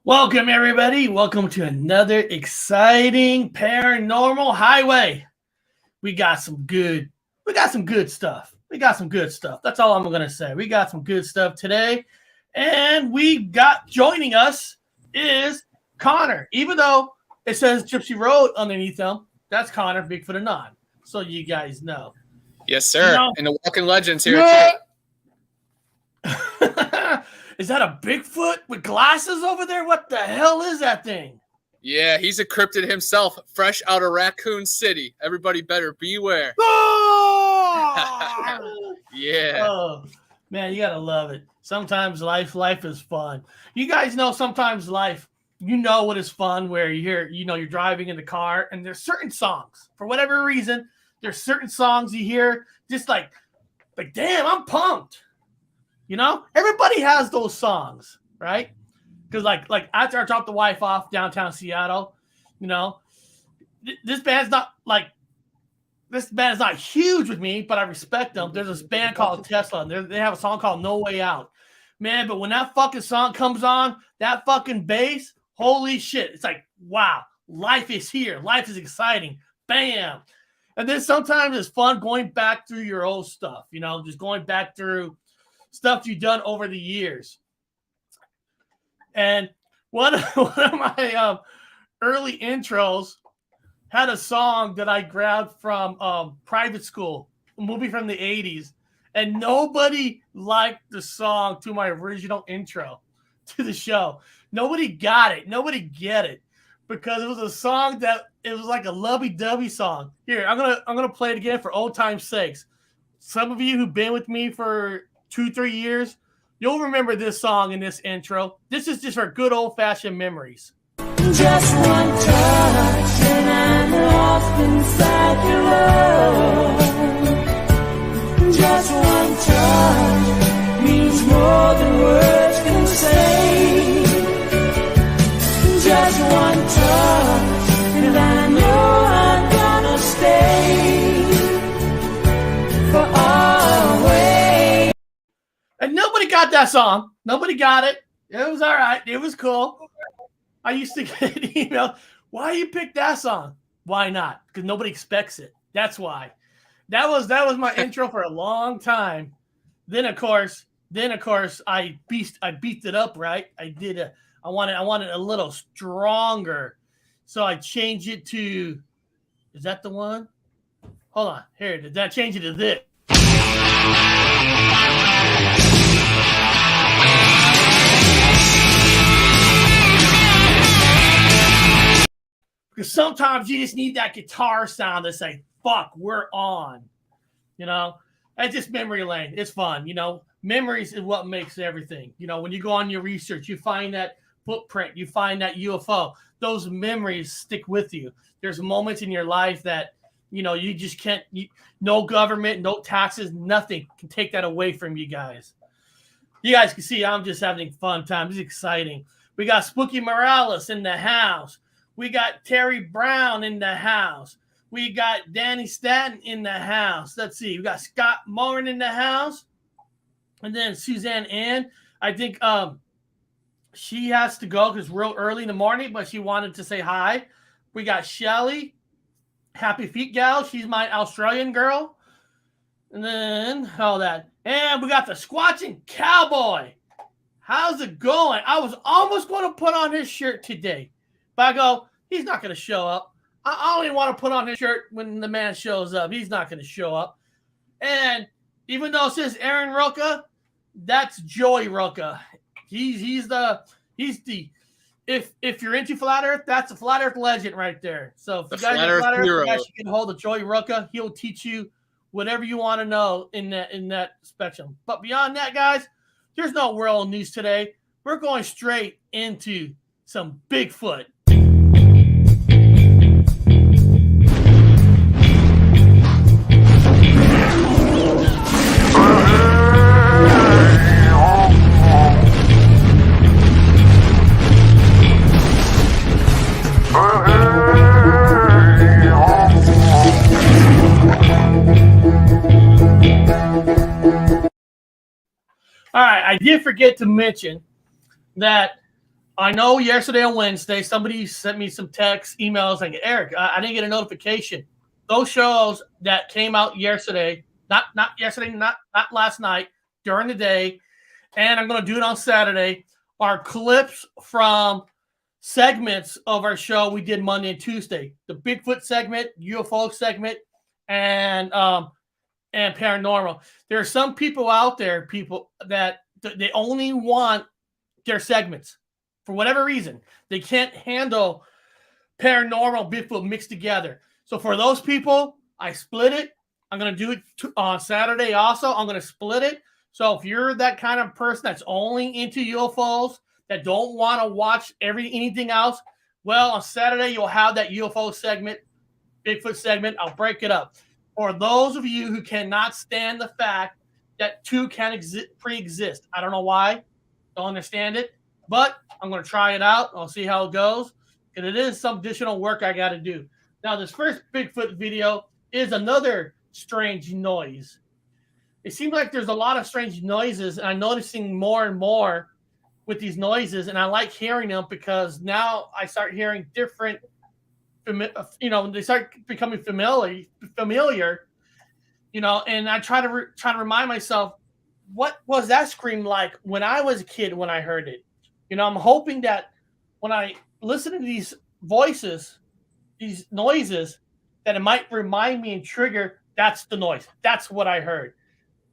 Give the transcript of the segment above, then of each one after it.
Welcome, everybody. Welcome to another exciting paranormal highway. We got some good stuff. That's all I'm going to say. We got some good stuff today. And joining us is Connor. Even though it says Gypsy Road underneath him, that's Connor, Bigfoot Anon. So you guys know. Yes, sir. You know, and the Walking Legends here. Is that a Bigfoot with glasses over there? What the hell is that thing? Yeah, he's a cryptid himself, fresh out of Raccoon City. Everybody better beware. Oh! Yeah. Oh, man, you gotta love it. Sometimes life is fun. You guys know sometimes life, you know what is fun where you hear, you're driving in the car and there's certain songs. For whatever reason, there's certain songs you hear just like damn, I'm pumped. Everybody has those songs, right? Because like after I dropped the wife off downtown Seattle, this band's not huge with me, but I respect them. There's this band called Tesla, and they have a song called No Way Out. Man, but when that fucking song comes on, that fucking bass, holy shit. It's like, wow, life is here. Life is exciting. Bam. And then sometimes it's fun going back through your old stuff, just going back through stuff you've done over the years. And one of my early intros had a song that I grabbed from Private School, a movie from the 80s. And nobody liked the song to my original intro to the show. Nobody got it. Nobody get it. Because it was a song it was like a lovey-dovey song. Here, I'm gonna play it again for old time's sakes. Some of you who've been with me for 2-3 years, you'll remember this song in this intro. This is just for good old-fashioned memories. Just one touch and I'm lost inside your love. Just one touch means more than words can say. Just one touch and I know I'm gonna stay for always. And nobody got that song. Nobody got it. It was all right. It was cool. I used to get an email. Why you pick that song? Why not? Because nobody expects it. That's why. That was my intro for a long time. Then of course, I beat it up, right? I wanted a little stronger. So I changed it to, is that the one? Hold on. Here it is. Then I changed it to this. Because sometimes you just need that guitar sound to say, fuck, we're on. It's just memory lane. It's fun. Memories is what makes everything. When you go on your research, you find that footprint, you find that UFO. Those memories stick with you. There's moments in your life that, you just can't, no government, no taxes, nothing can take that away from you guys. You guys can see I'm just having fun time. It's exciting. We got Spooky Morales in the house. We got Terry Brown in the house. We got Danny Stanton in the house. Let's see. We got Scott Morin in the house. And then Suzanne Ann. I think she has to go because real early in the morning, but she wanted to say hi. We got Shelly, Happy Feet Gal. She's my Australian girl. And then all that. And we got the Squatching Cowboy. How's it going? I was almost going to put on his shirt today. But I go, he's not going to show up. I don't even want to put on his shirt when the man shows up. He's not going to show up. And even though it says Aaron Roca, that's Joey Roca. He's the if you're into flat Earth, that's a flat Earth legend right there. So if you guys are flat Earth, you guys should get a hold of Joey Roca. He'll teach you whatever you want to know in that spectrum. But beyond that, guys, there's no world news today. We're going straight into some Bigfoot. All right, I did forget to mention that I know yesterday on Wednesday, somebody sent me some texts, emails, like, Eric, I didn't get a notification. Those shows that came out yesterday, not yesterday, not last night, during the day, and I'm going to do it on Saturday, are clips from segments of our show we did Monday and Tuesday. The Bigfoot segment, UFO segment, and paranormal. There are some people out there, that they only want their segments. For whatever reason, they can't handle paranormal Bigfoot mixed together. So for those people, I split it. I'm going to do it on Saturday also. I'm going to split it. So if you're that kind of person that's only into UFOs, that don't want to watch anything else, well, on Saturday, you'll have that UFO segment, Bigfoot segment. I'll break it up. For those of you who cannot stand the fact that two can pre-exist, I don't know why. Don't understand it. But I'm going to try it out. I'll see how it goes. And it is some additional work I got to do. Now, this first Bigfoot video is another strange noise. It seems like there's a lot of strange noises, and I'm noticing more and more with these noises, and I like hearing them because now I start hearing different, they start becoming familiar, and I try to remind myself, what was that scream like when I was a kid when I heard it? I'm hoping that when I listen to these voices, these noises, that it might remind me and trigger, that's the noise. That's what I heard.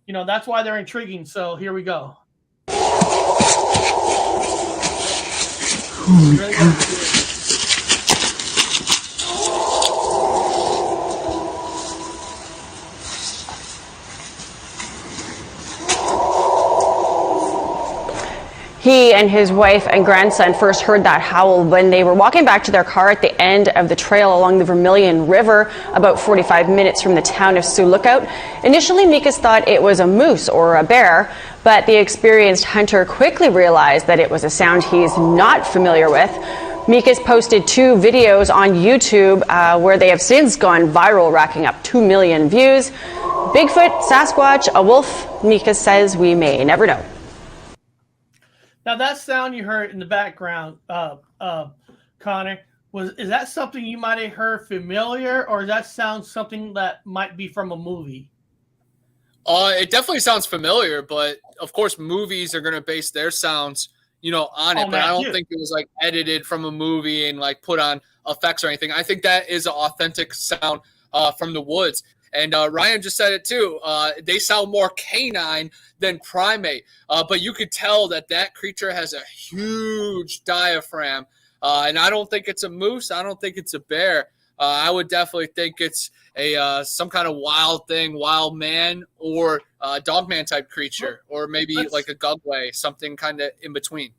That's why they're intriguing. So here we go. Oh my God. He and his wife and grandson first heard that howl when they were walking back to their car at the end of the trail along the Vermilion River, about 45 minutes from the town of Sioux Lookout. Initially, Mikas thought it was a moose or a bear, but the experienced hunter quickly realized that it was a sound he's not familiar with. Mikas posted 2 videos on YouTube where they have since gone viral, racking up 2 million views. Bigfoot, Sasquatch, a wolf, Mikas says we may never know. Now that sound you heard in the background, Connor, is that something you might have heard familiar, or does that sound something that might be from a movie? It definitely sounds familiar, but of course movies are going to base their sounds, on it. But I don't think it was like edited from a movie and like put on effects or anything. I think that is an authentic sound from the woods. And Ryan just said it too. They sound more canine than primate, but you could tell that creature has a huge diaphragm. And I don't think it's a moose. I don't think it's a bear. I would definitely think it's some kind of wild thing, wild man, or dogman type creature, or maybe like a gugway, something kind of in between.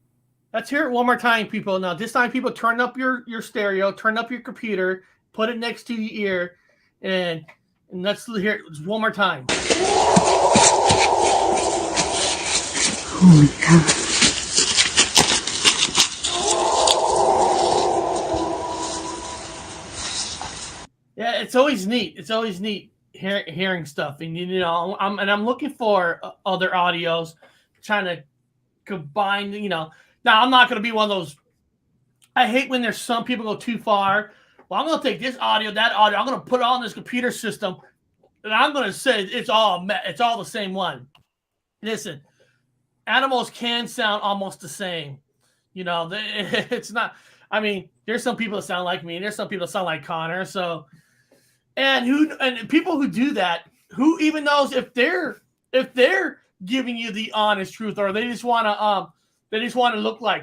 Let's hear it one more time, people. Now, this time, people, turn up your stereo, turn up your computer, put it next to your ear, and let's hear it one more time. Oh my God. Yeah, it's always neat. It's always neat hearing stuff, and I'm looking for other audios, trying to combine. Now I'm not going to be one of those. I hate when there's some people go too far. Well, I'm going to take this audio, that audio. I'm going to put it on this computer system, and I'm going to say it's all the same one. Listen, animals can sound almost the same. It's not. I mean, there's some people that sound like me, and there's some people that sound like Connor. So, and people who do that, who even knows if they're giving you the honest truth, or they just want to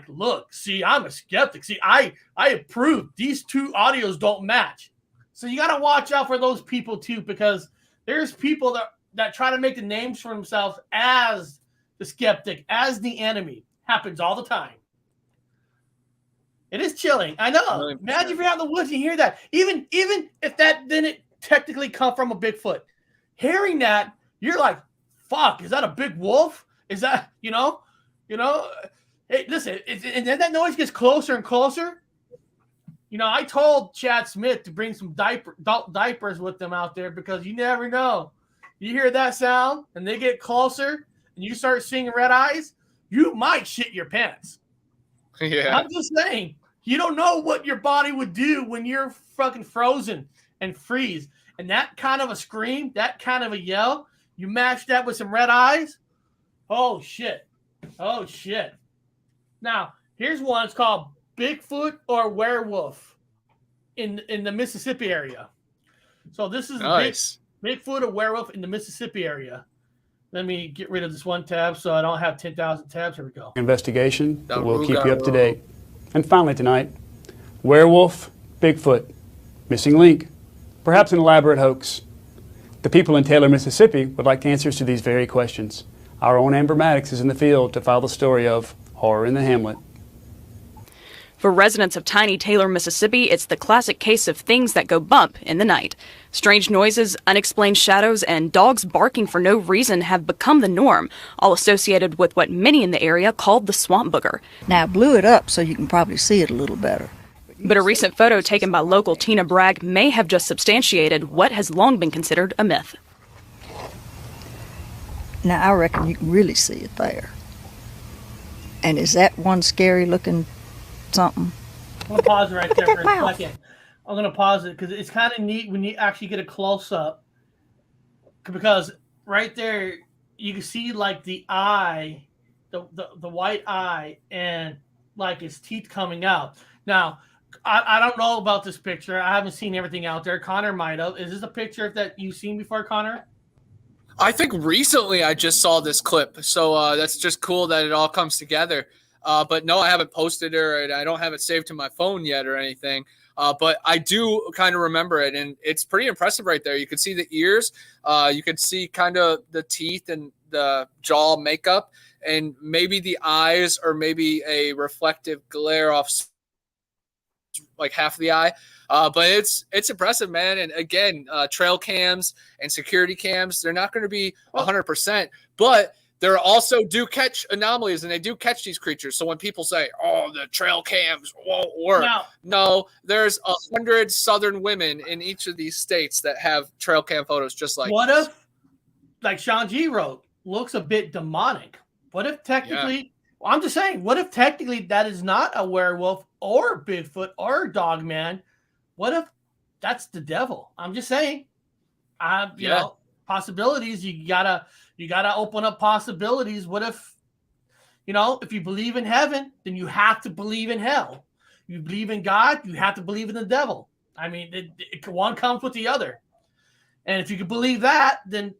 look, see, I'm a skeptic. See, I approve. These 2 audios don't match. So you got to watch out for those people too, because there's people that try to make the names for themselves as the skeptic, as the enemy. Happens all the time. It is chilling. I know. 100%. Imagine if you're out in the woods and you hear that. Even if that didn't technically come from a Bigfoot. Hearing that, you're like, fuck, is that a big wolf? Is that, hey, listen, and then that noise gets closer and closer. I told Chad Smith to bring some diapers with them out there, because you never know. You hear that sound and they get closer and you start seeing red eyes, you might shit your pants. Yeah. I'm just saying, you don't know what your body would do when you're fucking frozen and freeze. And that kind of a scream, that kind of a yell, you match that with some red eyes. Oh, shit. Oh, shit. Now, here's one. It's called Bigfoot or Werewolf in the Mississippi area. So this is nice. Bigfoot or Werewolf in the Mississippi area. Let me get rid of this one tab so I don't have 10,000 tabs. Here we go. Investigation, but we'll keep you up to date. And finally tonight, werewolf, Bigfoot, missing link, perhaps an elaborate hoax. The people in Taylor, Mississippi would like answers to these very questions. Our own Amber Maddox is in the field to follow the story of Horror in the Hamlet. For residents of tiny Taylor, Mississippi, it's the classic case of things that go bump in the night. Strange noises, unexplained shadows, and dogs barking for no reason have become the norm, all associated with what many in the area called the swamp booger. Now, I blew it up so you can probably see it a little better. But a recent photo taken by local Tina Bragg may have just substantiated what has long been considered a myth. Now, I reckon you can really see it there. And is that one scary looking something? I'm going to pause it right there for a mouth. second. I'm going to pause it because it's kind of neat when you actually get a close-up. Because right there, you can see like the eye, the white eye, and like his teeth coming out. Now, I don't know about this picture. I haven't seen everything out there. Connor might have. Is this a picture that you've seen before, Connor? I think recently I just saw this clip, so that's just cool that it all comes together. But no, I haven't posted it, or I don't have it saved to my phone yet or anything. But I do kind of remember it, and it's pretty impressive right there. You can see the ears, you can see kind of the teeth and the jaw makeup, and maybe the eyes, or maybe a reflective glare off like half the eye. But it's impressive, man. And again, trail cams and security cams, they're not going to be 100%, but there also do catch anomalies, and they do catch these creatures. So when people say, oh, the trail cams won't work, no, there's 100 Southern women in each of these states that have trail cam photos just like what this. If, like Sean G wrote, looks a bit demonic? What if technically, well, I'm just saying, what if technically that is not a werewolf or Bigfoot or Dogman? What if that's the devil? I'm just saying, you know, possibilities. You gotta open up possibilities. What if, you know, if you believe in heaven, then you have to believe in hell. You believe in God, you have to believe in the devil. I mean, one comes with the other. And if you can believe that, then,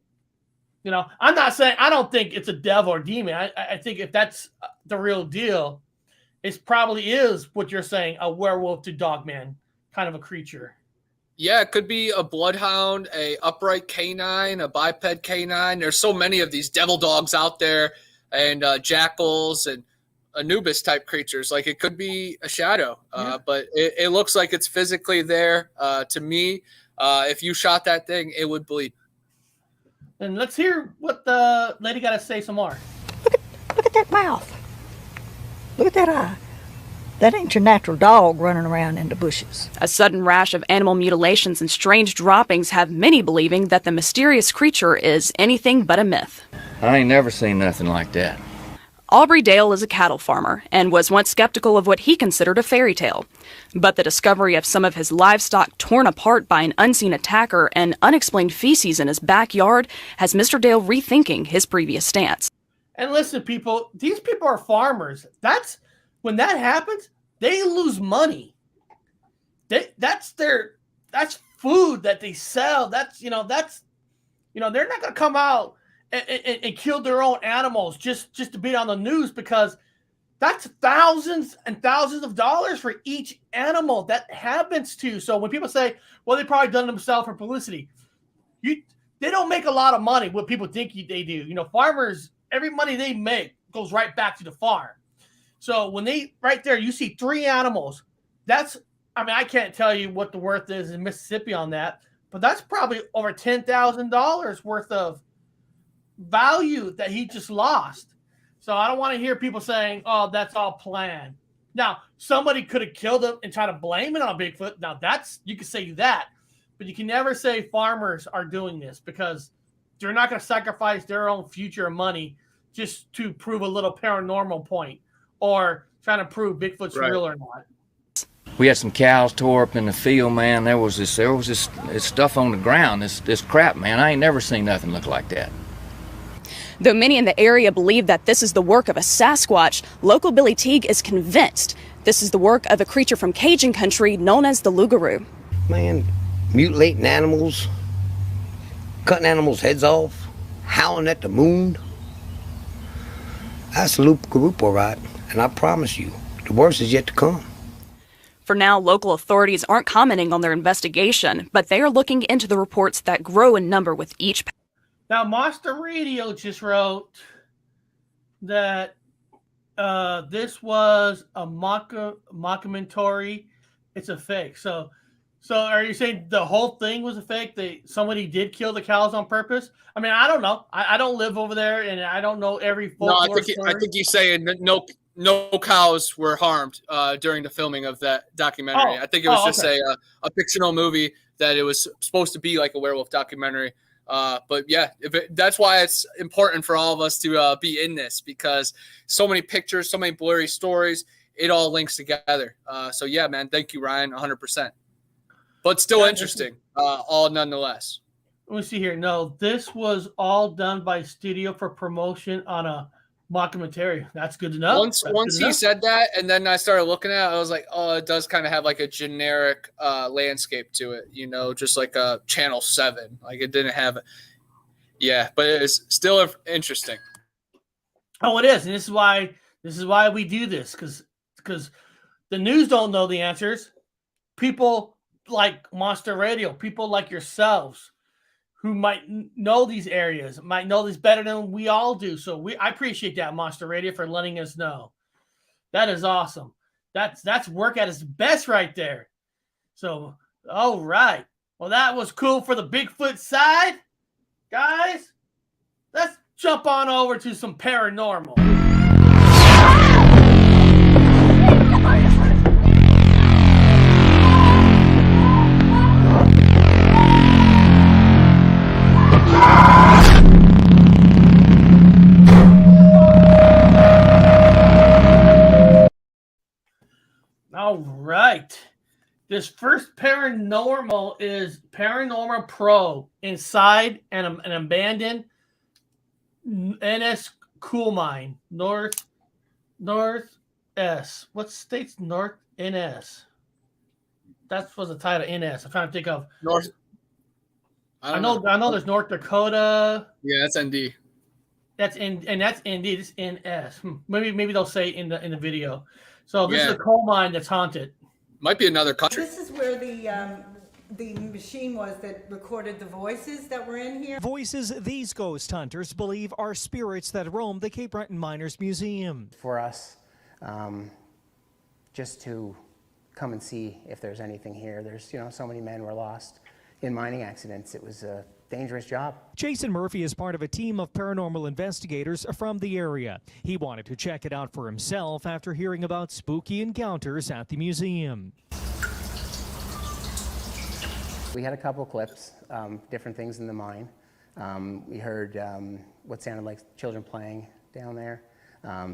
you know, I'm not saying, I don't think it's a devil or demon. I think if that's the real deal, it probably is what you're saying, a werewolf to Dogman kind of a creature. Yeah, it could be a bloodhound, a upright canine, a biped canine. There's so many of these devil dogs out there, and jackals and Anubis type creatures. Like, it could be a shadow, but it looks like it's physically there. To me, if you shot that thing, it would bleed. And let's hear what the lady got to say some more. Look at that mouth. Look at that eye. That ain't your natural dog running around in the bushes. A sudden rash of animal mutilations and strange droppings have many believing that the mysterious creature is anything but a myth. I ain't never seen nothing like that. Aubrey Dale is a cattle farmer and was once skeptical of what he considered a fairy tale. But the discovery of some of his livestock torn apart by an unseen attacker and unexplained feces in his backyard has Mr. Dale rethinking his previous stance. And listen, people, these people are farmers. When that happens, they lose money. That's food that they sell. They're not going to come out and kill their own animals just to be on the news, because that's thousands and thousands of dollars for each animal that happens to. So when people say, well, they probably done it themselves for publicity, they don't make a lot of money. What people think they do. You know, farmers, every money they make goes right back to the farm. So when right there, you see 3 animals. I can't tell you what the worth is in Mississippi on that, but that's probably over $10,000 worth of value that he just lost. So I don't want to hear people saying, oh, that's all planned. Now, somebody could have killed him and try to blame it on Bigfoot. Now, you can say that, but you can never say farmers are doing this, because they're not going to sacrifice their own future money just to prove a little paranormal point, or trying to prove Bigfoot's real or not. We had some cows tore up in the field, man. There was this stuff on the ground, this crap, man. I ain't never seen nothing look like that. Though many in the area believe that this is the work of a Sasquatch, local Billy Teague is convinced this is the work of a creature from Cajun country known as the Lugaroo. Man, mutilating animals, cutting animals' heads off, howling at the moon. That's the Lugaroo, all right. And I promise you, the worst is yet to come. For now, local authorities aren't commenting on their investigation, but they are looking into the reports that grow in number with each. Now, Monster Radio just wrote that this was a mockumentary. It's a fake. So are you saying the whole thing was a fake? Somebody did kill the cows on purpose? I mean, I don't know. I don't live over there, and I don't know every folklore story. I think he's saying that no cows were harmed during the filming of that documentary. I think it was just a fictional movie that it was supposed to be like a werewolf documentary. But yeah, that's why it's important for all of us to be in this, because so many pictures, so many blurry stories, it all links together. So yeah, man, thank you, Ryan, 100%. But still interesting, all nonetheless. Let me see here. No, this was all done by studio for promotion on a mockumentary. That's good to know. Once he said that, and then I started looking at it, I was like, oh, it does kind of have like a generic landscape to it, just like a Channel 7. Like it didn't have, but it is still interesting. Oh, it is, and this is why we do this, because the news don't know the answers. People like Monster Radio, people like yourselves, who might know these areas, might know this better than we all do. So I appreciate that, Monster Radio, for letting us know. That is awesome. That's work at its best right there. So, all right. Well, that was cool for the Bigfoot side. Guys, let's jump on over to some paranormal. All right. This first paranormal is Paranormal Pro inside an abandoned NS coal mine. North S. What state's North NS? That was the title, NS. I'm trying to think of North. I know there's North Dakota. Yeah, that's ND. That's ND. It's NS. Maybe they'll say in the video. So this is a coal mine that's haunted. Might be another country. This is where the machine was that recorded the voices that were in here. Voices these ghost hunters believe are spirits that roam the Cape Breton Miners Museum. For us, just to come and see if there's anything here. There's, so many men were lost in mining accidents. It was a dangerous job. Jason Murphy is part of a team of paranormal investigators from the area. He wanted to check it out for himself after hearing about spooky encounters at the museum. We had a couple clips, different things in the mine. We heard what sounded like children playing down there.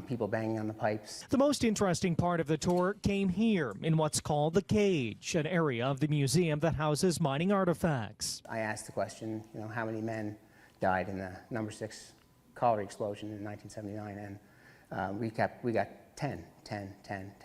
People banging on the pipes. The most interesting part of the tour came here in what's called the Cage, an area of the museum that houses mining artifacts. I asked the question, how many men died in the number 6 colliery explosion in 1979, and we got 10,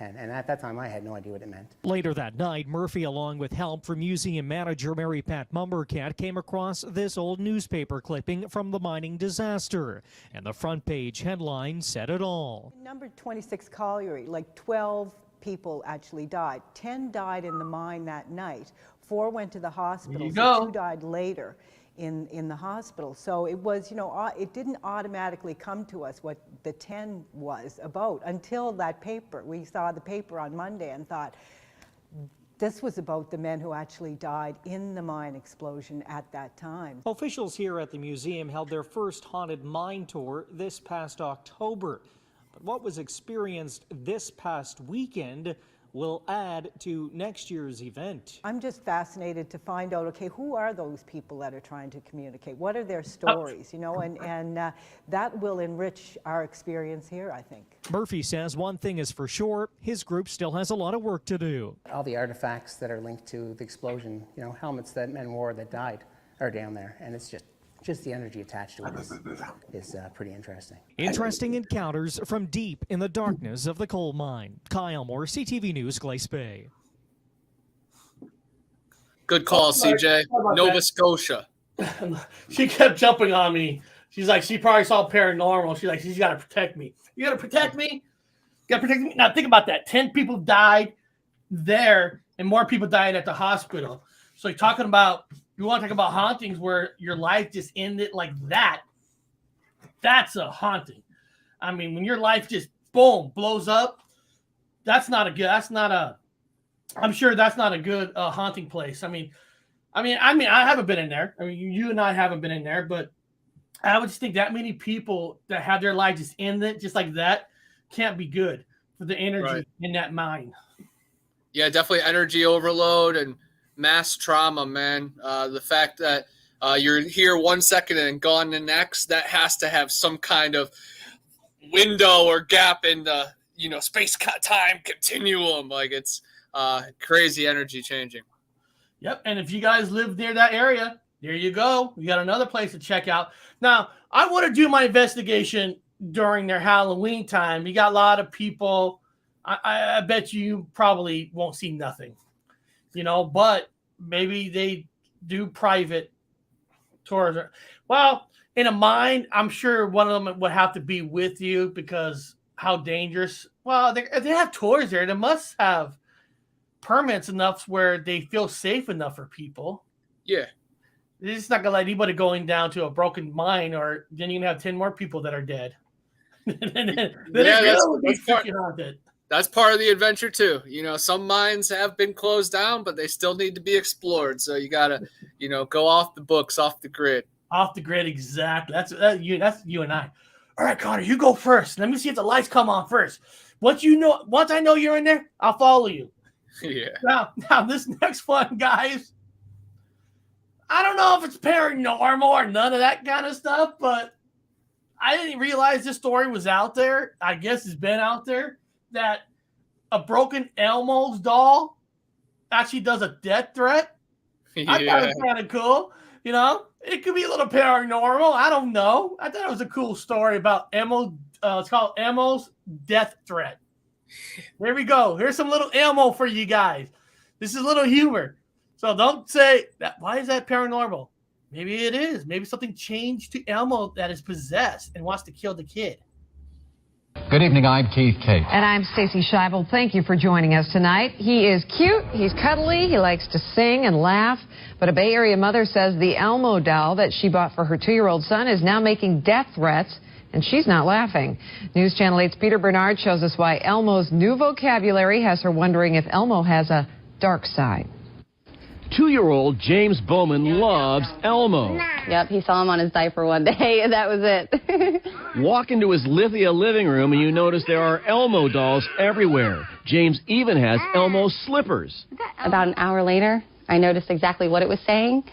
and at that time I had no idea what it meant. Later that night, Murphy, along with help from museum manager Mary Pat Mumbercat, came across this old newspaper clipping from the mining disaster, and the front page headline said it all. Number 26 colliery, like 12 people actually died. 10 died in the mine that night. 4 went to the hospital, so 2 died later in the hospital. So it was, it didn't automatically come to us what the 10 was about until that paper. We saw the paper on Monday and thought, this was about the men who actually died in the mine explosion at that time. Officials here at the museum held their first haunted mine tour this past October. But what was experienced this past weekend will add to next year's event. I'm just fascinated to find out, okay, who are those people that are trying to communicate? What are their stories, you know, and that will enrich our experience here, I think. Murphy says one thing is for sure, his group still has a lot of work to do. All the artifacts that are linked to the explosion, you know, helmets that men wore that died are down there, and it's just the energy attached to it is pretty interesting. Interesting encounters from deep in the darkness of the coal mine. Kyle Moore, CTV News, Glace Bay. Good call, CJ. Nova Scotia. She kept jumping on me. She's like, she probably saw Paranormal. She's like, she's got to protect me. You got to protect me? You got to protect me? Now, think about that. 10 people died there, and more people died at the hospital. So you're talking about, you want to talk about hauntings where your life just ended like that. That's a haunting. I mean, when your life just, boom, blows up, I'm sure that's not a good haunting place. I mean, I haven't been in there. I mean, you and I haven't been in there, but I would just think that many people that have their lives just ended just like that can't be good for the energy in that mine. Yeah, definitely energy overload and mass trauma, man. The fact that you're here 1 second and gone the next, that has to have some kind of window or gap in the, you know, space-time continuum. Like, it's crazy energy changing. Yep, and if you guys live near that area, there you go. You got another place to check out. Now, I want to do my investigation during their Halloween time. You got a lot of people. I bet you probably won't see nothing, you know, but maybe they do private tours. Well, in a mine, I'm sure one of them would have to be with you because how dangerous. Well, if they have tours there, they must have permits enough where they feel safe enough for people. Yeah. They're just not going to let anybody going down to a broken mine, or then you're going to have 10 more people that are dead. That's part of the adventure too. You know, some mines have been closed down, but they still need to be explored. So you got to, you know, go off the books, off the grid. Off the grid, exactly. That's you and I. All right, Connor, you go first. Let me see if the lights come on first. Once I know you're in there, I'll follow you. Yeah. Now this next one, guys, I don't know if it's paranormal or none of that kind of stuff, but I didn't realize this story was out there. I guess it's been out there that a broken Elmo's doll actually does a death threat. Yeah. I thought it was kind of cool. You know, it could be a little paranormal. I don't know. I thought it was a cool story about Elmo. It's called Elmo's death threat. There we go. Here's some little Elmo for you guys. This is a little humor. So don't say that. Why is that paranormal? Maybe it is. Maybe something changed to Elmo that is possessed and wants to kill the kid. Good evening, I'm Keith Tate. And I'm Stacey Scheibel. Thank you for joining us tonight. He is cute, he's cuddly, he likes to sing and laugh. But a Bay Area mother says the Elmo doll that she bought for her 2-year-old son is now making death threats, and she's not laughing. News Channel 8's Peter Bernard shows us why Elmo's new vocabulary has her wondering if Elmo has a dark side. 2-year-old James Bowman loves Elmo. Yep, he saw him on his diaper one day, and that was it. Walk into his Lithia living room, and you notice there are Elmo dolls everywhere. James even has Elmo slippers. About an hour later, I noticed exactly what it was saying,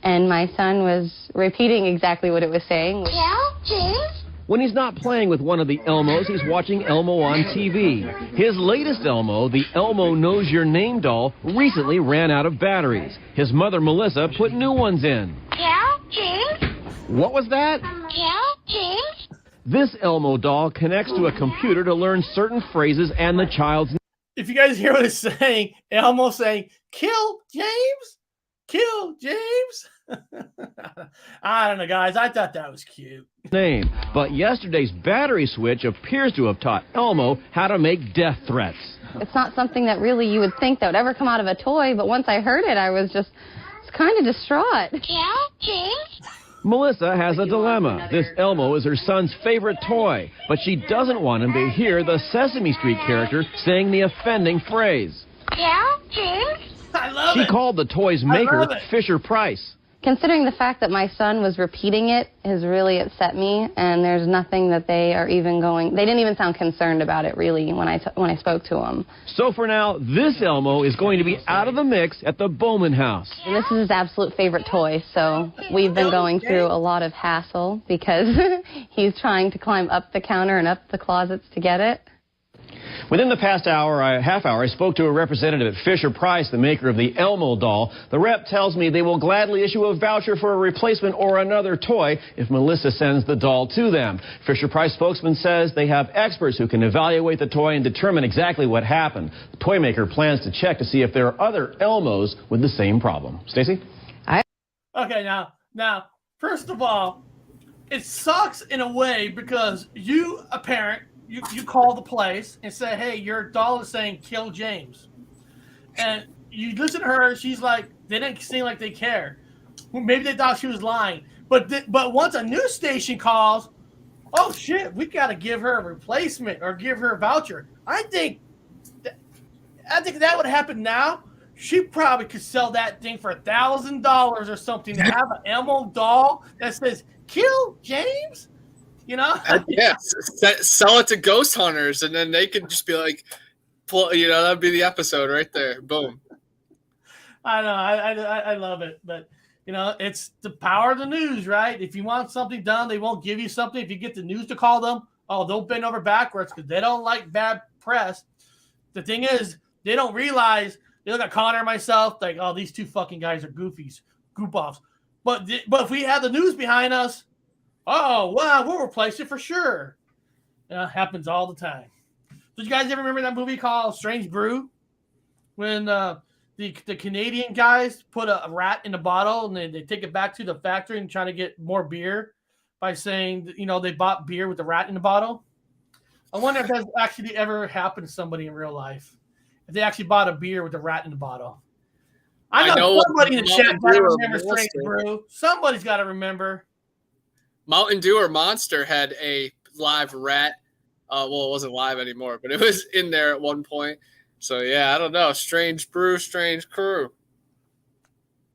and my son was repeating exactly what it was saying. Yeah, James? When he's not playing with one of the Elmos, he's watching Elmo on TV. His latest Elmo, the Elmo Knows Your Name doll, recently ran out of batteries. His mother, Melissa, put new ones in. Yeah, James? What was that? Yeah, James? This Elmo doll connects to a computer to learn certain phrases and the child's name. If you guys hear what it's saying, Elmo saying, "Kill James? Kill James?" I don't know, guys. I thought that was cute. Name. But yesterday's battery switch appears to have taught Elmo how to make death threats. It's not something that really you would think that would ever come out of a toy, but once I heard it, I was just kind of distraught. Yeah, James? Melissa has a dilemma. This Elmo is her son's favorite toy, but she doesn't want him to hear the Sesame Street character saying the offending phrase. Yeah, James? I love She it. called the toy's maker Fisher Price. considering the fact that my son was repeating it has really upset me, and there's nothing that they are even they didn't even sound concerned about it really when I spoke to them. So for now, this Elmo is going to be out of the mix at the Bowman house. And this is his absolute favorite toy, so we've been going through a lot of hassle because he's trying to climb up the counter and up the closets to get it. Within the past half hour, I spoke to a representative at Fisher-Price, the maker of the Elmo doll. The rep tells me they will gladly issue a voucher for a replacement or another toy if Melissa sends the doll to them. Fisher-Price spokesman says they have experts who can evaluate the toy and determine exactly what happened. The toy maker plans to check to see if there are other Elmos with the same problem. Stacey? Okay, now, first of all, it sucks in a way because you, a parent, you call the place and say, hey, your doll is saying kill James. And you listen to her, she's like, they didn't seem like they care. Well, maybe they thought she was lying. But once a news station calls, oh shit, we got to give her a replacement or give her a voucher. I think that would happen now. She probably could sell that thing for $1,000 or something to have an Elmo doll that says kill James. You know? Yeah, sell it to ghost hunters, and then they could just be like, that'd be the episode right there. Boom. I know, I love it, but it's the power of the news, right? If you want something done, they won't give you something. If you get the news to call them, they'll bend over backwards because they don't like bad press. The thing is, they don't realize they look at Connor and myself like, oh, these two fucking guys are goof-offs. But if we have the news behind us. Oh, wow, we'll replace it for sure. Happens all the time. Did you guys ever remember that movie called Strange Brew? When the Canadian guys put a rat in a bottle and they take it back to the factory and try to get more beer by saying, they bought beer with the rat in the bottle. I wonder if that's actually ever happened to somebody in real life. If they actually bought a beer with a rat in the bottle. I know somebody in the chat got to remember Strange Brew. Somebody's got to remember. Mountain Dew or Monster had a live rat. Well, it wasn't live anymore, but it was in there at one point. So, yeah, I don't know. Strange brew, strange crew.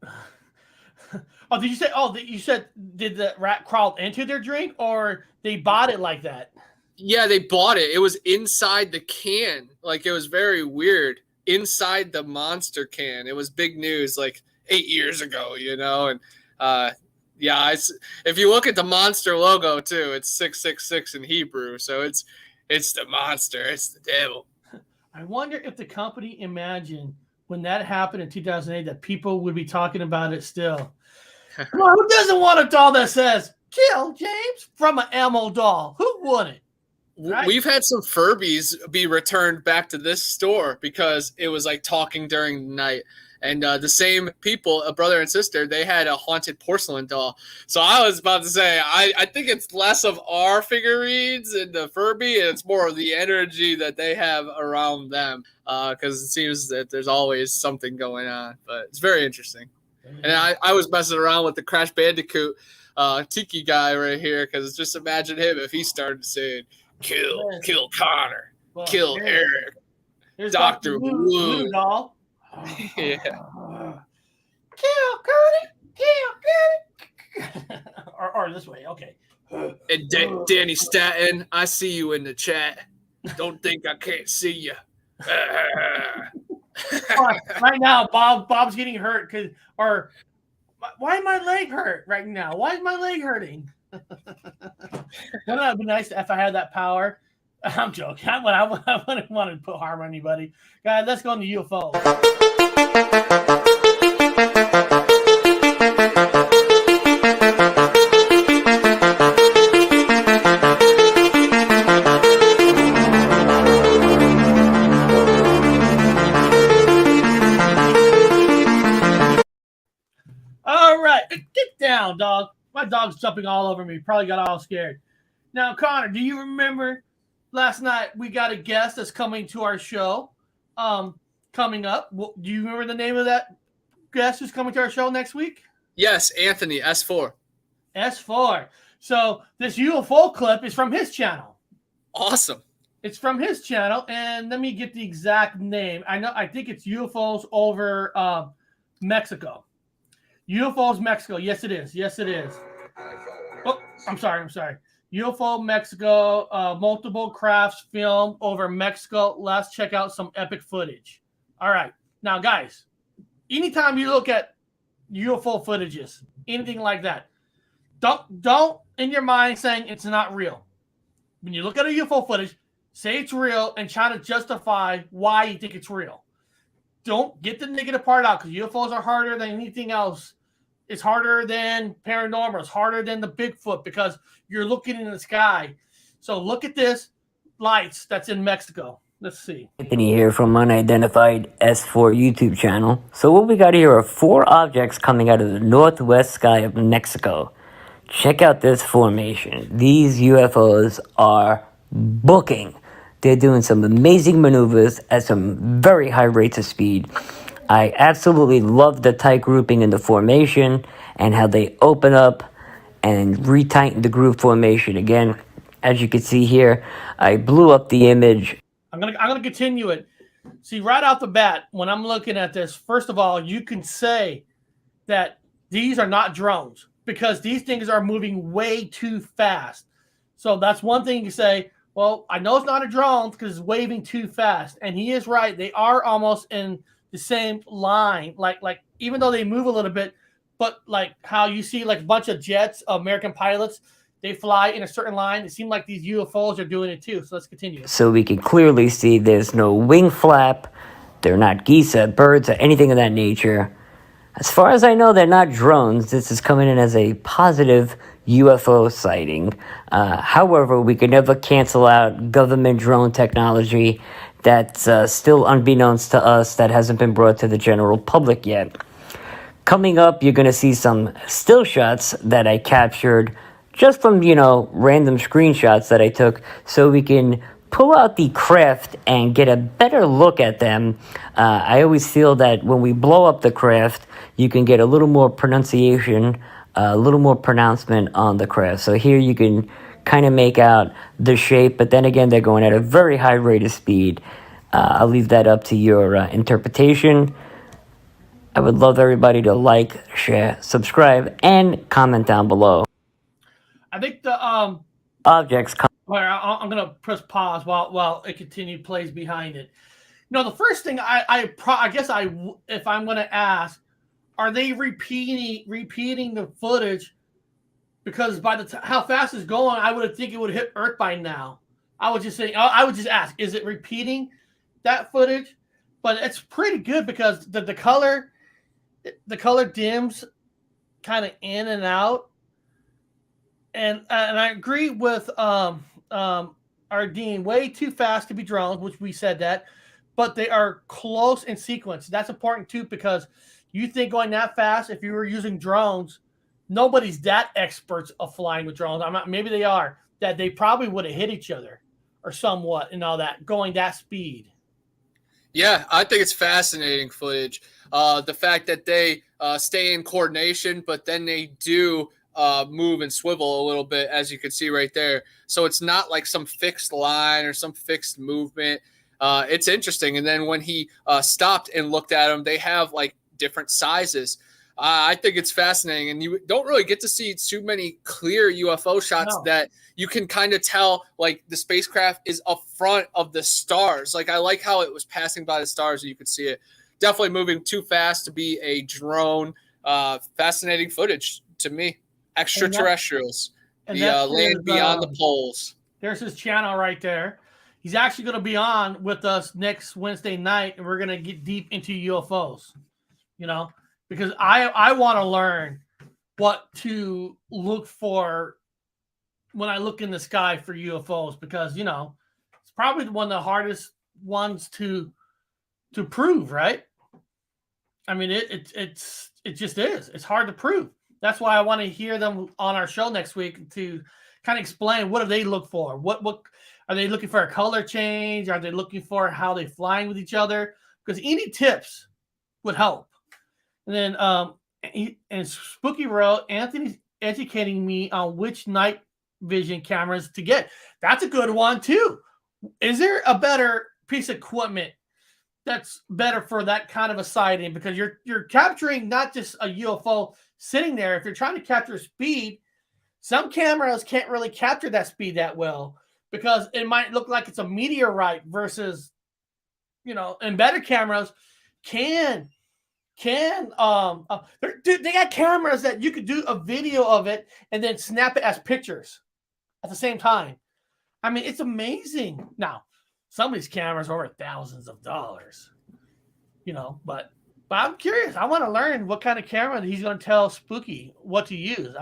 Did you say? You said did the rat crawl into their drink, or they bought it like that? Yeah, they bought it. It was inside the can. Like, it was very weird. Inside the Monster can. It was big news, like 8 years ago, and yeah, if you look at the Monster logo too, it's 666 in Hebrew, so it's the monster, it's the devil. I wonder if the company imagined when that happened in 2008 that people would be talking about it still. Well, who doesn't want a doll that says "Kill James" from an Elmo doll? Who wouldn't? Right? We've had some Furbies be returned back to this store because it was like talking during the night. And the same people, a brother and sister, they had a haunted porcelain doll. So I was about to say, I think it's less of our figurines and the Furby, and it's more of the energy that they have around them. Because it seems that there's always something going on. But it's very interesting. And I was messing around with the Crash Bandicoot Tiki guy right here, because just imagine him if he started saying, kill Connor, kill Eric, Dr. Wu. Doll. Yeah. Kill Cody. or this way, okay. And Danny Stanton, I see you in the chat. Don't think I can't see you. Right now, Bob's getting hurt why is my leg hurt right now? Why is my leg hurting? Wouldn't it be nice if I had that power? I'm joking. I wouldn't want to put harm on anybody. Guys, let's go on the UFO. All right, get down, dog. My dog's jumping all over me. Probably got all scared. Now, Connor, do you remember last night we got a guest that's coming to our show coming up? Do you remember the name of that guest who's coming to our show next week? Yes, Anthony, S4. S4. So this UFO clip is from his channel. Awesome. It's from his channel, and let me get the exact name. I think it's UFOs over Mexico. UFOs Mexico. Yes, it is. Yes, it is. Oh, I'm sorry. UFO Mexico, multiple crafts filmed over Mexico. Let's check out some epic footage. All right. Now, guys, anytime you look at UFO footages, anything like that, don't in your mind saying it's not real. When you look at a UFO footage, say it's real and try to justify why you think it's real. Don't get the negative part out, because UFOs are harder than anything else. It's harder than paranormal. It's harder than the Bigfoot, because you're looking in the sky. So look at this lights that's in Mexico. Let's see. Anthony here from Unidentified S4 YouTube channel. So what we got here are 4 objects coming out of the northwest sky of Mexico. Check out this formation. These UFOs are booking. They're doing some amazing maneuvers at some very high rates of speed. I absolutely love the tight grouping in the formation and how they open up and retighten the group formation. Again, as you can see here, I blew up the image. I'm gonna continue it. See, right off the bat, when I'm looking at this, first of all, you can say that these are not drones, because these things are moving way too fast. So that's one thing you say, well, I know it's not a drone because it's waving too fast. And he is right. They are almost in the same line. Like even though they move a little bit, but like how you see like a bunch of jets, American pilots, they fly in a certain line. It seems like these UFOs are doing it too. So let's continue. So we can clearly see there's no wing flap. They're not geese, birds, or anything of that nature. As far as I know, they're not drones. This is coming in as a positive UFO sighting. However, we could never cancel out government drone technology that's still unbeknownst to us, that hasn't been brought to the general public yet. Coming up, you're going to see some still shots that I captured just from, random screenshots that I took, so we can pull out the craft and get a better look at them. I always feel that when we blow up the craft, you can get a little more pronunciation, a little more pronouncement on the craft. So here you can kind of make out the shape, but then again, they're going at a very high rate of speed. I'll leave that up to your interpretation. I would love everybody to like, share, subscribe, and comment down below. I think the objects. I'm gonna press pause while it plays behind it. The first thing I guess if I'm gonna ask, are they repeating the footage? Because by how fast it's going, I would think it would hit Earth by now. I would just ask, is it repeating that footage? But it's pretty good, because the color dims kind of in and out. And I agree with our Dean, way too fast to be drones, which we said that, but they are close in sequence. That's important too, because you think going that fast, if you were using drones, nobody's that experts of flying with drones. Maybe they are, that they probably would have hit each other or somewhat and all that, going that speed. Yeah, I think it's fascinating footage. The fact that they stay in coordination, but then they do move and swivel a little bit, as you can see right there. So it's not like some fixed line or some fixed movement. It's interesting. And then when he stopped and looked at them, they have like different sizes. I think it's fascinating, and you don't really get to see too many clear UFO shots that you can kind of tell like the spacecraft is up front of the stars. Like I like how it was passing by the stars and you could see it. Definitely moving too fast to be a drone. Fascinating footage to me. Extraterrestrials, the land beyond the poles. There's his channel right there. He's actually going to be on with us next Wednesday night, and we're going to get deep into UFOs, because I want to learn what to look for when I look in the sky for UFOs, because, it's probably one of the hardest ones to prove, right? I mean, it just is. It's hard to prove. That's why I want to hear them on our show next week to kind of explain, what do they look for? What are they looking for? A color change? Are they looking for how they're flying with each other? Because any tips would help. And then in Spooky World, Anthony's educating me on which night vision cameras to get. That's a good one too. Is there a better piece of equipment that's better for that kind of a sighting, because you're capturing not just a UFO sitting there. If you're trying to capture speed, some cameras can't really capture that speed that well, because it might look like it's a meteorite versus, and better cameras can they got cameras that you could do a video of it and then snap it as pictures at the same time. I mean, it's amazing. Now, some of these cameras are over thousands of dollars, but I'm curious. I want to learn what kind of camera he's going to tell Spooky what to use.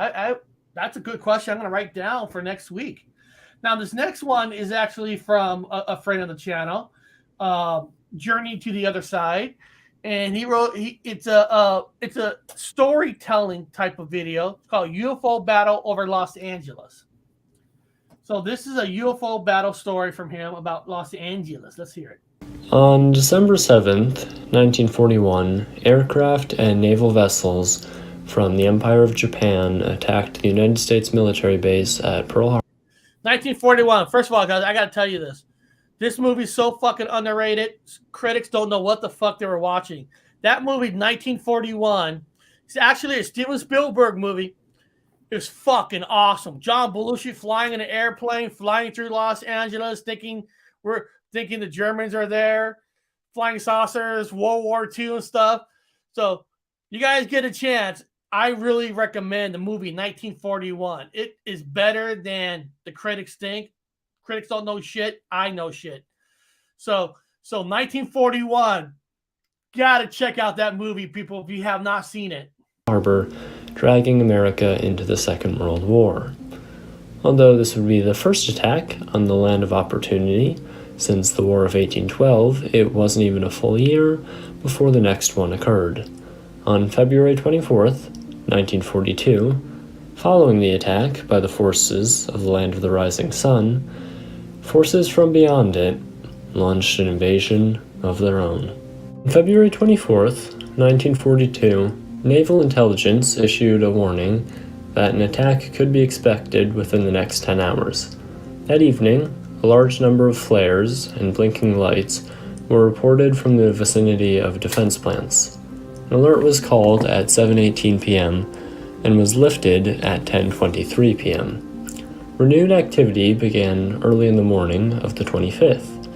That's a good question. I'm going to write down for next week. Now, this next one is actually from a friend of the channel, Journey to the Other Side. And he wrote, it's a storytelling type of video. It's called UFO Battle over Los Angeles. So this is a UFO battle story from him about Los Angeles. Let's hear it. On December 7th, 1941, aircraft and naval vessels from the Empire of Japan attacked the United States military base at Pearl Harbor. 1941. First of all, guys, I got to tell you this. This movie's so fucking underrated. Critics don't know what the fuck they were watching. That movie, 1941, it's actually a Steven Spielberg movie. It was fucking awesome. John Belushi flying in an airplane, flying through Los Angeles, thinking the Germans are there, flying saucers, World War II and stuff. So you guys get a chance. I really recommend the movie 1941. It is better than the critics think. Critics don't know shit. I know shit. So 1941, gotta check out that movie, people, if you have not seen it. Harbor, dragging America into the Second World War. Although this would be the first attack on the land of opportunity since the War of 1812, it wasn't even a full year before the next one occurred. On February 24th, 1942, following the attack by the forces of the Land of the Rising Sun, forces from beyond it launched an invasion of their own. On February 24th, 1942, Naval Intelligence issued a warning that an attack could be expected within the next 10 hours. That evening, a large number of flares and blinking lights were reported from the vicinity of defense plants. An alert was called at 7:18 p.m. and was lifted at 10:23 p.m. Renewed activity began early in the morning of the 25th.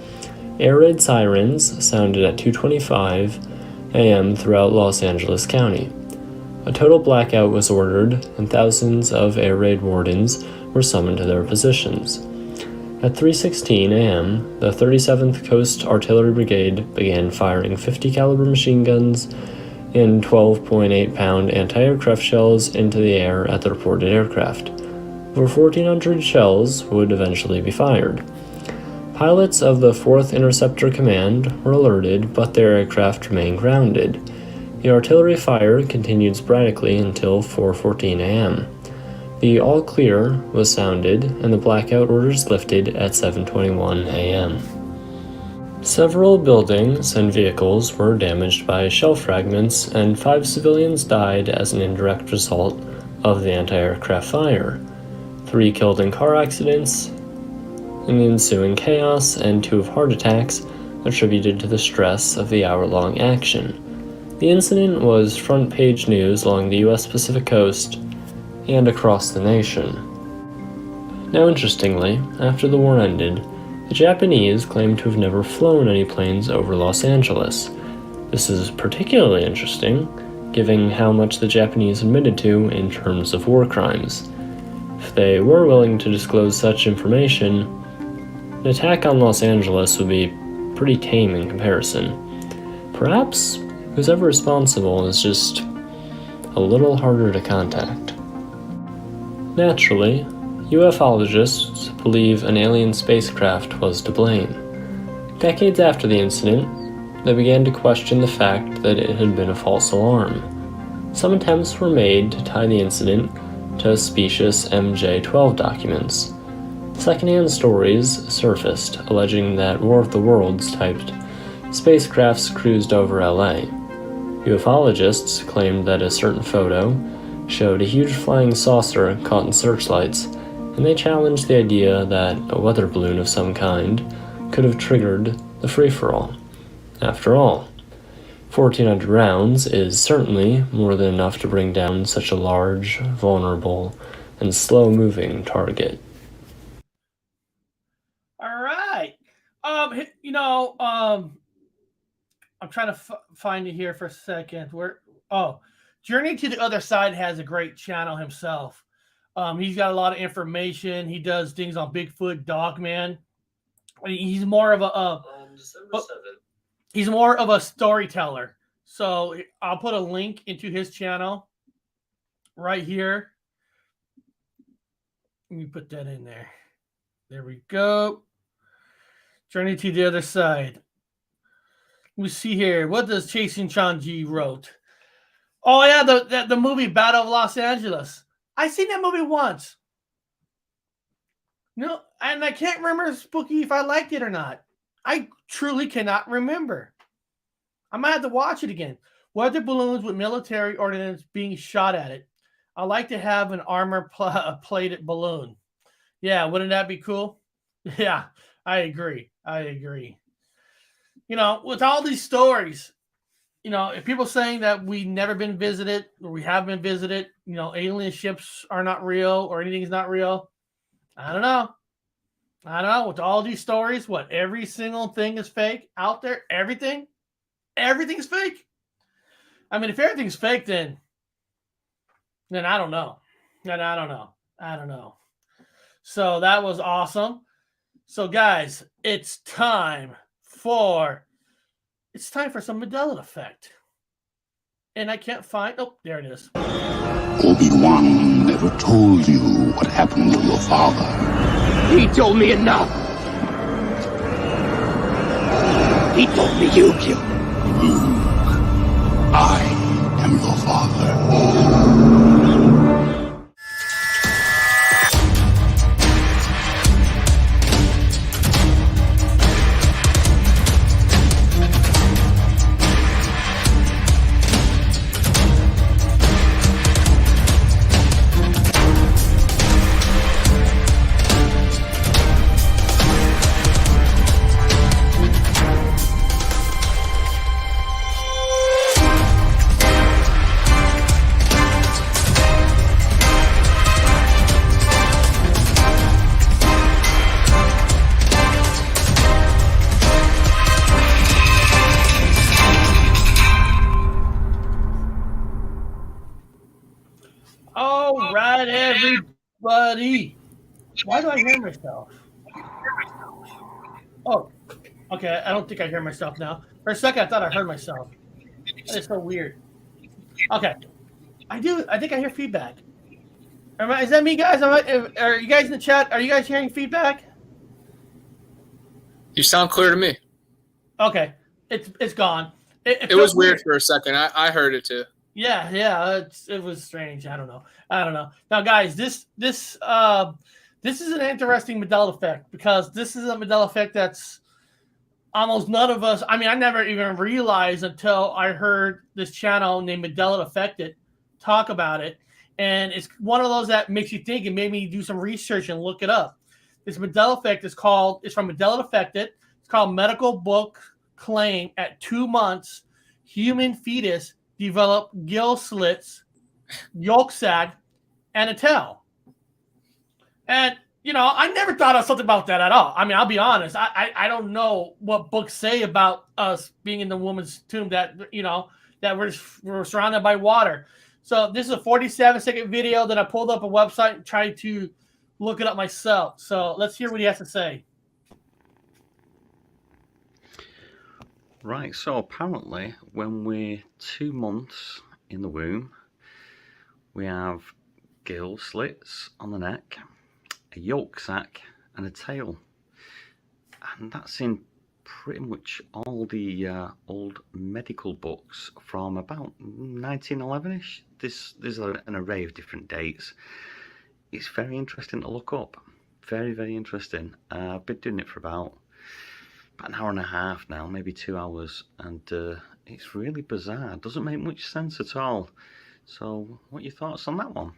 Air raid sirens sounded at 2:25 a.m. throughout Los Angeles County. A total blackout was ordered, and thousands of air raid wardens were summoned to their positions. At 3:16 a.m., the 37th Coast Artillery Brigade began firing 50 caliber machine guns and 12.8-pound anti-aircraft shells into the air at the reported aircraft. Over 1,400 shells would eventually be fired. Pilots of the 4th Interceptor Command were alerted, but their aircraft remained grounded. The artillery fire continued sporadically until 4:14 a.m. The all clear was sounded and the blackout orders lifted at 7:21 a.m. Several buildings and vehicles were damaged by shell fragments, and 5 civilians died as an indirect result of the anti-aircraft fire. 3 killed in car accidents in the ensuing chaos, and 2 of heart attacks attributed to the stress of the hour-long action. The incident was front-page news along the U.S. Pacific Coast and across the nation. Now, interestingly, after the war ended, the Japanese claimed to have never flown any planes over Los Angeles. This is particularly interesting, given how much the Japanese admitted to in terms of war crimes. If they were willing to disclose such information, an attack on Los Angeles would be pretty tame in comparison. Perhaps who's ever responsible is just a little harder to contact. Naturally, ufologists believe an alien spacecraft was to blame. Decades after the incident, they began to question the fact that it had been a false alarm. Some attempts were made to tie the incident to specious MJ-12 documents. Secondhand stories surfaced alleging that War of the Worlds-typed spacecrafts cruised over LA. Ufologists claimed that a certain photo showed a huge flying saucer caught in searchlights, and they challenged the idea that a weather balloon of some kind could have triggered the free-for-all. After all, 1,400 rounds is certainly more than enough to bring down such a large, vulnerable, and slow-moving target. All right. I'm trying to find it here for a second. Journey to the Other Side has a great channel himself. He's got a lot of information. He does things on Bigfoot, Dogman. He's more of a storyteller. So I'll put a link into his channel right here. Let me put that in there. There we go. Journey to the Other Side. Let me see here. What does Chasing Chanji wrote? Oh yeah, the movie Battle of Los Angeles. I seen that movie once. No, and I can't remember, Spooky, if I liked it or not. I truly cannot remember. I might have to watch it again. Weather balloons with military ordnance being shot at it. I like to have an armor-plated balloon. Yeah, wouldn't that be cool? Yeah, I agree. With all these stories, if people saying that we never been visited or we have been visited, alien ships are not real or anything is not real. I don't know. With all these stories, what, every single thing is fake out there? Everything's fake. I mean, if everything's fake, then I don't know. I don't know. So that was awesome. So guys, it's time for some Mandela effect. And I can't find, there it is. Obi-Wan never told you what happened to your father. He told me enough. He told me you killed him. Luke, I am your father. Everybody, why do I hear myself? Oh, okay. I don't think I hear myself now. For a second, I thought I heard myself. That is so weird. Okay, I do. I think I hear feedback. Is that me, guys? Are you guys in the chat? Are you guys hearing feedback? You sound clear to me. Okay, it's gone. It was weird for a second. I heard it too. Yeah, it was strange. I don't know. Now, guys, this is an interesting Mandela effect because this is a Mandela effect that's almost none of us. I mean, I never even realized until I heard this channel named Mandela Affected talk about it, and it's one of those that makes you think and made me do some research and look it up. This Mandela effect it's from Mandela Affected. It's called medical book claim at 2 months, human fetus develop gill slits, yolk sac, and a tail. And, I never thought of something about that at all. I mean, I'll be honest. I don't know what books say about us being in the woman's tomb that, that we're surrounded by water. So this is a 47-second video that I pulled up a website and tried to look it up myself. So let's hear what he has to say. Right, so apparently when we're 2 months in the womb, we have gill slits on the neck, a yolk sac and a tail. And that's in pretty much all the old medical books from about 1911ish. There's an array of different dates. It's very interesting to look up. Very, very interesting. I've been doing it for about an hour and a half now, maybe 2 hours, and it's really bizarre. It doesn't make much sense at all. So what are your thoughts on that one?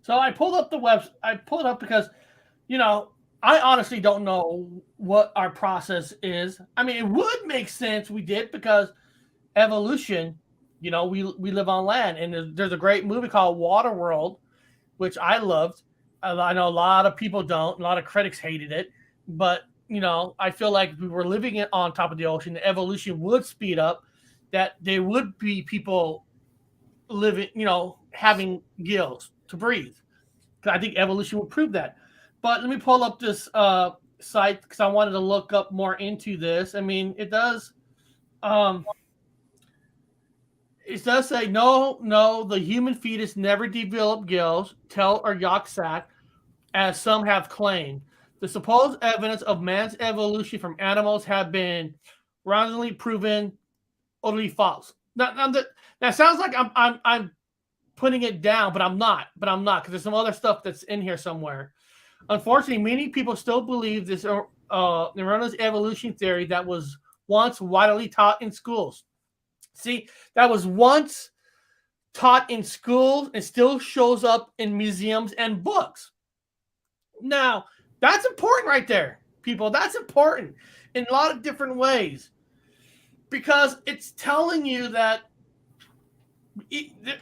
So I pulled up the website. I pulled it up because, I honestly don't know what our process is. I mean, it would make sense we did because evolution, you know, we live on land, and there's a great movie called Waterworld, which I loved. I know a lot of people don't. A lot of critics hated it, but you know, I feel like if we were living it on top of the ocean, the evolution would speed up. That there would be people living, you know, having gills to breathe. I think evolution will prove that. But let me pull up this site because I wanted to look up more into this. I mean, um, it does say no, the human fetus never developed gills, tail, or yolk sac, as some have claimed. The supposed evidence of man's evolution from animals have been randomly proven utterly false. That sounds like I'm putting it down, but I'm not. Because there's some other stuff that's in here somewhere. Unfortunately, many people still believe this erroneous evolution theory that was once widely taught in schools. See, that was once taught in schools and still shows up in museums and books. Now, that's important right there, people. That's important in a lot of different ways because it's telling you that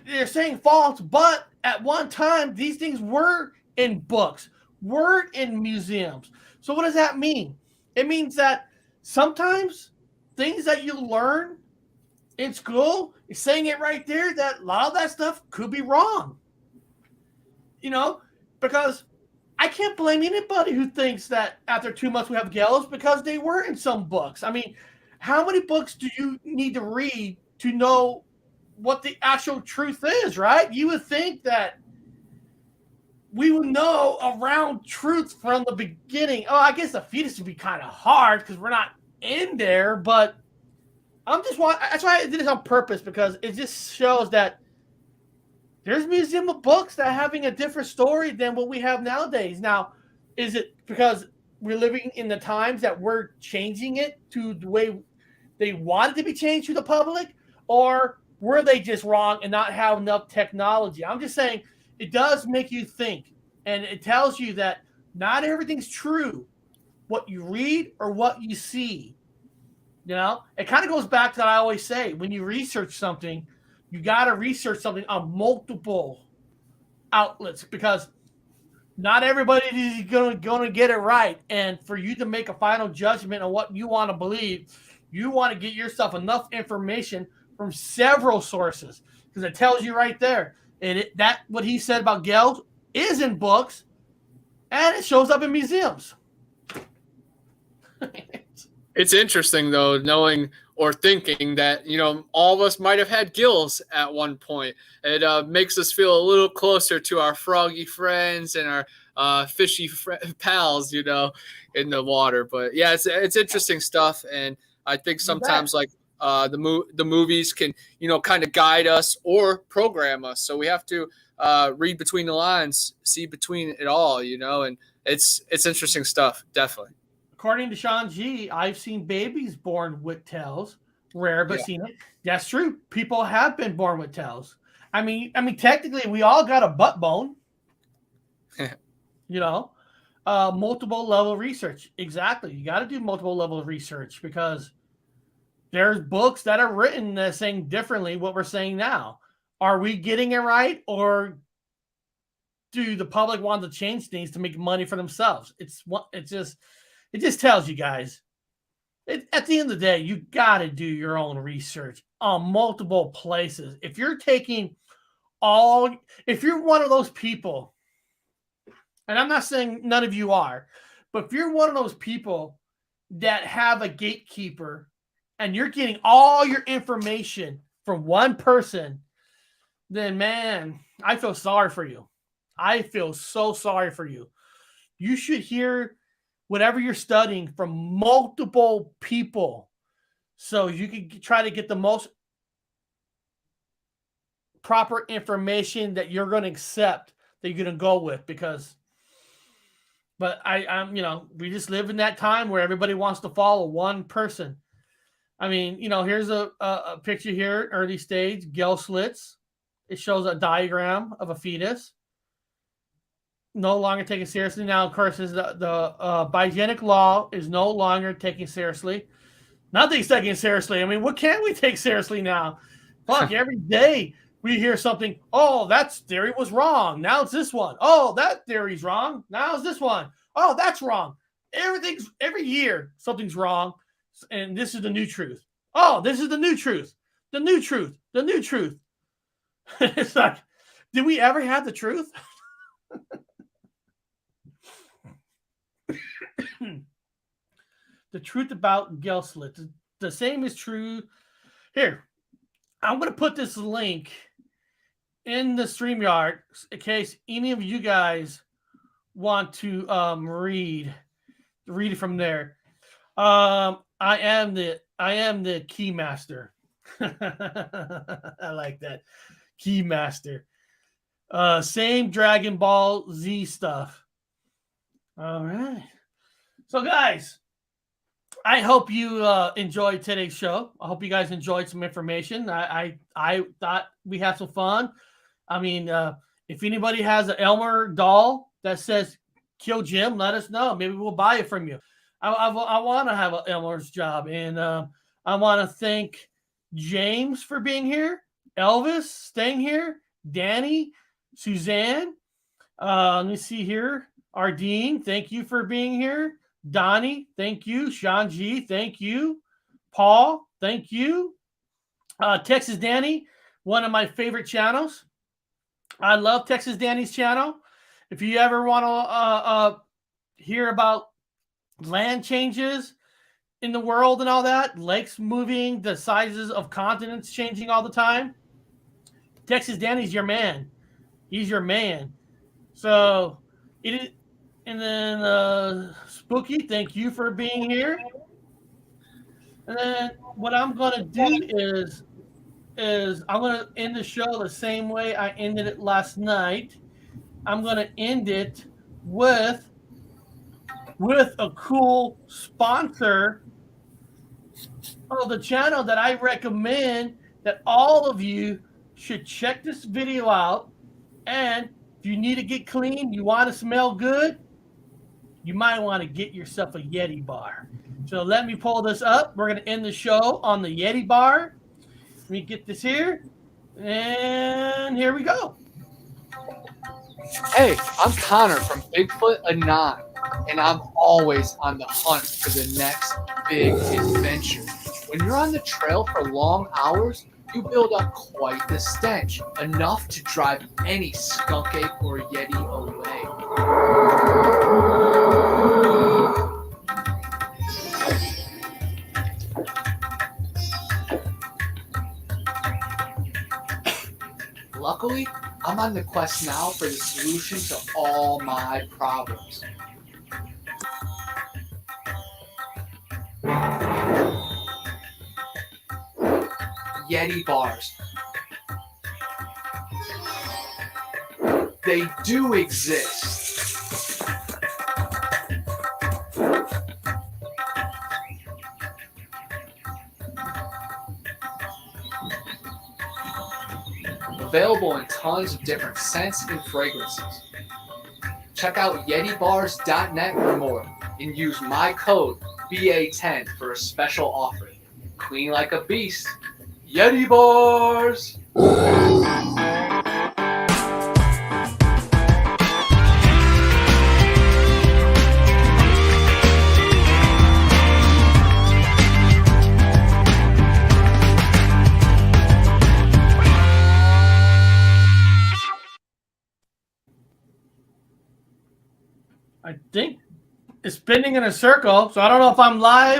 they're saying false, but at one time, these things were in books, were in museums. So what does that mean? It means that sometimes things that you learn in school is saying it right there that a lot of that stuff could be wrong. You know, because I can't blame anybody who thinks that after 2 months we have gills because they were in some books. I mean, how many books do you need to read to know what the actual truth is, right? You would think that we would know around truth from the beginning. Oh, I guess the fetus would be kind of hard because we're not in there, but that's why I did this on purpose because it just shows that there's a museum of books that are having a different story than what we have nowadays. Now, is it because we're living in the times that we're changing it to the way they want it to be changed to the public, or were they just wrong and not have enough technology? I'm just saying it does make you think, and it tells you that not everything's true, what you read or what you see. You know, it kind of goes back to what I always say: when you research something, you got to research something on multiple outlets because not everybody is going to get it right. And for you to make a final judgment on what you want to believe, you want to get yourself enough information from several sources because it tells you right there. And that what he said about gills is in books, and it shows up in museums. It's interesting, though, knowing or thinking that, you know, all of us might have had gills at one point. It makes us feel a little closer to our froggy friends and our fishy pals, you know, in the water. But, yeah, it's interesting stuff. And I think sometimes, like, the movies can, you know, kind of guide us or program us. So we have to read between the lines, see between it all, you know, and it's interesting stuff, definitely. According to Sean G, I've seen babies born with tails. Rare, but seen it. That's true. People have been born with tails. I mean, technically, we all got a butt bone. You know, multiple level research. Exactly. You got to do multiple level of research because there's books that are written that saying differently what we're saying now. Are we getting it right, or do the public want to change things to make money for themselves? It just tells you guys. At the end of the day, you got to do your own research on multiple places. If you're one of those people, and I'm not saying none of you are, but if you're one of those people that have a gatekeeper and you're getting all your information from one person, then man, I feel sorry for you. I feel so sorry for you. You should hear whatever you're studying from multiple people so you can try to get the most proper information that you're going to accept, that you're going to go with. But I'm, you know, we just live in that time where everybody wants to follow one person. I mean, you know, here's a picture here, early stage, gill slits. It shows a diagram of a fetus. no longer taken seriously. Now, of course, is the biogenic law is no longer taken seriously. Nothing's taken seriously. I mean, what can't we take seriously now? Fuck, every day we hear something. Oh, that theory was wrong. Now it's this one. Oh, that theory's wrong. Now it's this one. Oh, that's wrong. Every year something's wrong, and this is the new truth. Oh, this is the new truth. The new truth. The new truth. It's like, did we ever have the truth? The truth about gill slits. The same is true. Here, I'm going to put this link in the StreamYard in case any of you guys want to read it from there. I am the key master. I like that. Key master. Same Dragon Ball Z stuff. All right. So, guys, I hope you enjoyed today's show. I hope you guys enjoyed some information. I thought we had some fun. I mean, if anybody has an Elmer doll that says "Kill Jim," let us know. Maybe we'll buy it from you. I want to have an Elmer's job, and I want to thank James for being here, Elvis staying here, Danny, Suzanne. Let me see here. Ardeen, thank you for being here. Donnie, thank you. Sean G, thank you. Paul, thank you. Texas Danny, one of my favorite channels. I love Texas Danny's channel. If you ever want to hear about land changes in the world and all that, lakes moving, the sizes of continents changing all the time, Texas Danny's your man. He's your man. So it is. And then Spooky, thank you for being here. And then what I'm going to do is I'm going to end the show the same way I ended it last night. I'm going to end it with a cool sponsor of the channel that I recommend that all of you should check this video out. And if you need to get clean, you want to smell good, you might want to get yourself a Yeti bar. So let me pull this up. We're going to end the show on the Yeti bar. Let me get this here. And here we go. Hey, I'm Connor from Bigfoot Anon, and I'm always on the hunt for the next big adventure. When you're on the trail for long hours, you build up quite the stench, enough to drive any skunk ape or Yeti away. Luckily, I'm on the quest now for the solution to all my problems. Yeti bars. They do exist. Available in tons of different scents and fragrances. Check out YetiBars.net for more and use my code BA10 for a special offer. Clean like a beast. Yeti Bars! I think it's spinning in a circle, so I don't know if I'm live